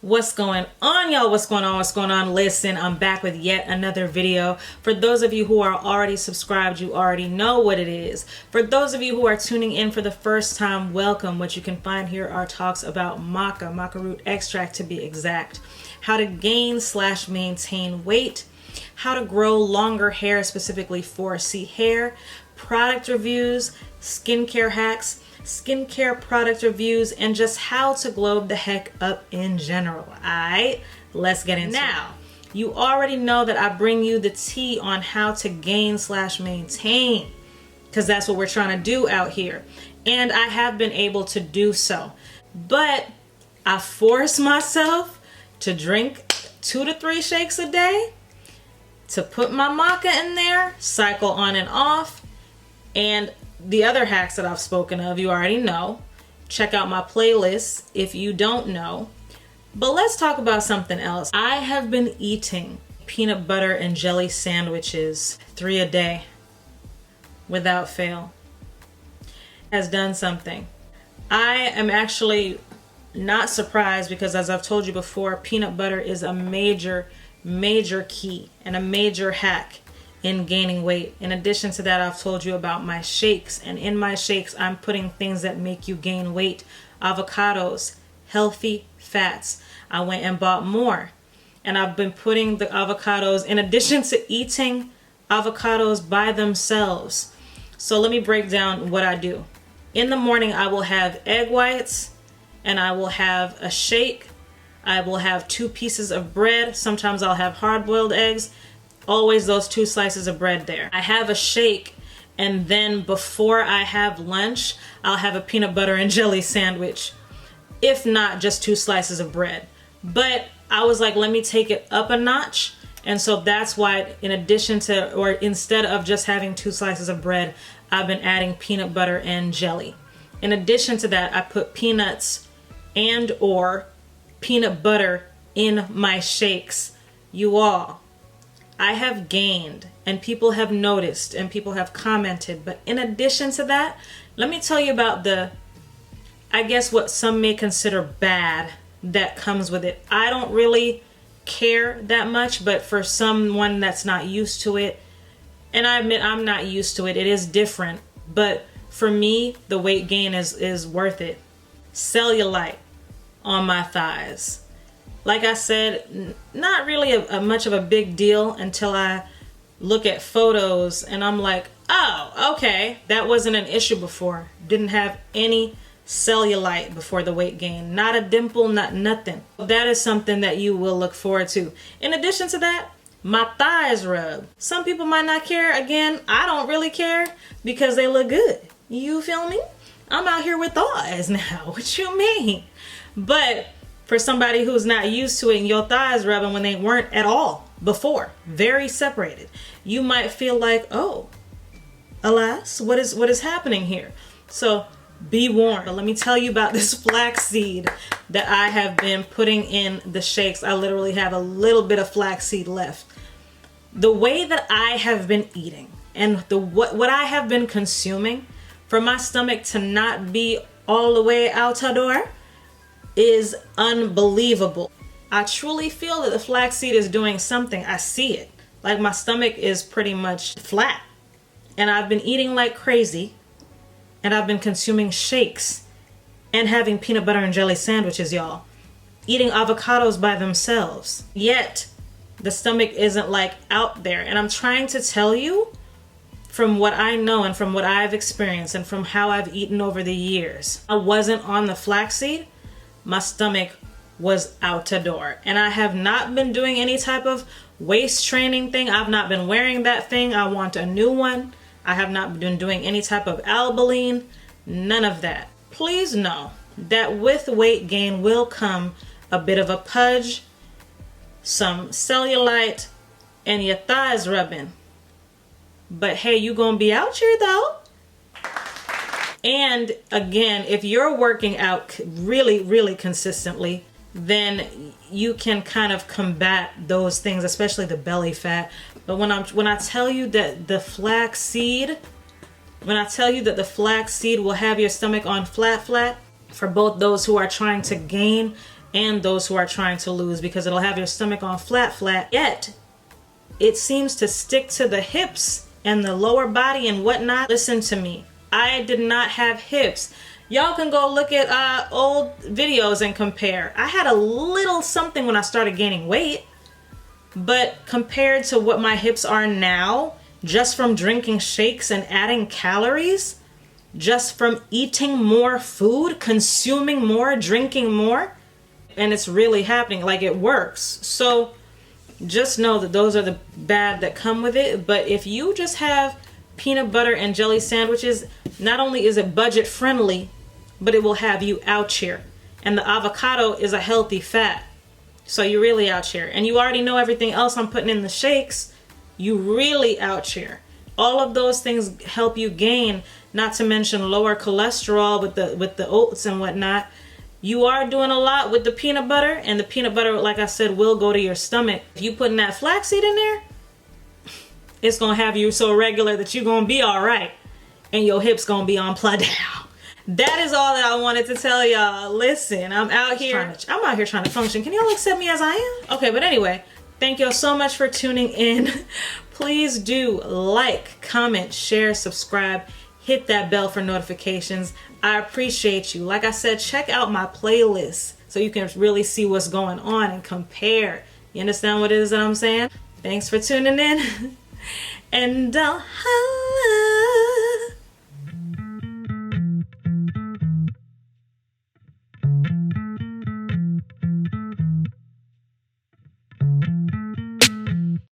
What's going on, y'all? What's going on? Listen, I'm back with yet another video. For those of you who are already subscribed, you already know what it is. For those of you who are tuning in for the first time, welcome. What you can find here are talks about maca root extract to be exact, how to gain/maintain weight, how to grow longer hair, specifically 4C hair, product reviews, skincare hacks, skincare product reviews, and just how to glow the heck up in general. Alright, let's get into it. Now, you already know that I bring you the tea on how to gain/maintain, because that's what we're trying to do out here. And I have been able to do so. But I force myself to drink 2 to 3 shakes a day, to put my maca in there, cycle on and off, and the other hacks that I've spoken of, you already know. Check out my playlist if you don't know. But let's talk about something else. I have been eating peanut butter and jelly sandwiches 3 a day without fail. Has done something. I am actually not surprised because, as I've told you before, peanut butter is a major key and a major hack in gaining weight. In addition to that, I've told you about my shakes, and in my shakes I'm putting things that make you gain weight. Avocados, healthy fats. I went and bought more, and I've been putting the avocados in addition to eating avocados by themselves. So let me break down what I do. In the morning I will have egg whites, and I will have a shake. I will have 2 pieces of bread. Sometimes I'll have hard-boiled eggs. Always those 2 slices of bread there. I have a shake, and then before I have lunch, I'll have a peanut butter and jelly sandwich. If not, just 2 slices of bread. But I was like, let me take it up a notch. And so that's why, in addition to, or instead of just having 2 slices of bread, I've been adding peanut butter and jelly. In addition to that, I put peanuts and or peanut butter in my shakes. You all, I have gained, and people have noticed, and people have commented. But in addition to that, let me tell you about the, I guess what some may consider bad that comes with it. I don't really care that much, but for someone that's not used to it, and I admit I'm not used to it, it is different. But for me, the weight gain is worth it. Cellulite on my thighs. Like I said, not really much of a big deal until I look at photos and I'm like, oh, okay, that wasn't an issue before. Didn't have any cellulite before the weight gain. Not a dimple, not nothing. That is something that you will look forward to. In addition to that, my thighs rub. Some people might not care. Again, I don't really care because they look good. You feel me? I'm out here with thighs now. What you mean? But for somebody who's not used to it and your thighs rubbing when they weren't at all before, very separated, you might feel like, oh, alas, what is happening here? So be warned. But let me tell you about this flaxseed that I have been putting in the shakes. I literally have a little bit of flaxseed left. The way that I have been eating and what I have been consuming for my stomach to not be all the way out the door is unbelievable. I truly feel that the flaxseed is doing something. I see it. Like my stomach is pretty much flat. And I've been eating like crazy. And I've been consuming shakes and having peanut butter and jelly sandwiches, y'all. Eating avocados by themselves. Yet, the stomach isn't like out there. And I'm trying to tell you, from what I know and from what I've experienced and from how I've eaten over the years, I wasn't on the flaxseed. My stomach was out the door. And I have not been doing any type of waist training thing. I've not been wearing that thing. I want a new one. I have not been doing any type of albaline. None of that. Please know that with weight gain will come a bit of a pudge, some cellulite, and your thighs rubbing. But hey, you gonna be out here though. And again, if you're working out really consistently, then you can kind of combat those things, especially the belly fat. But when I tell you that the flax seed, will have your stomach on flat for both those who are trying to gain and those who are trying to lose, because it'll have your stomach on flat, yet it seems to stick to the hips and the lower body and whatnot. Listen to me, I did not have hips. Y'all can go look at old videos and compare. I had a little something when I started gaining weight, but compared to what my hips are now, just from drinking shakes and adding calories, just from eating more food, consuming more, drinking more, and it's really happening, like it works. So just know that those are the bad that come with it. But if you just have peanut butter and jelly sandwiches, not only is it budget friendly, but it will have you out here. And the avocado is a healthy fat. So you're really out here. And you already know everything else I'm putting in the shakes. You really out here. All of those things help you gain, not to mention lower cholesterol with the oats and whatnot. You are doing a lot with the peanut butter, and the peanut butter, like I said, will go to your stomach. If you putting that flaxseed in there, it's gonna have you so regular that you're gonna be all right, and your hips gonna be on plug down. That is all that I wanted to tell y'all. Listen, I'm out here trying to function. Can y'all accept me as I am? Okay, but anyway, thank y'all so much for tuning in. Please do like, comment, share, subscribe, hit that bell for notifications. I appreciate you. Like I said, check out my playlist so you can really see what's going on and compare. You understand what it is that I'm saying? Thanks for tuning in. And I'll holla.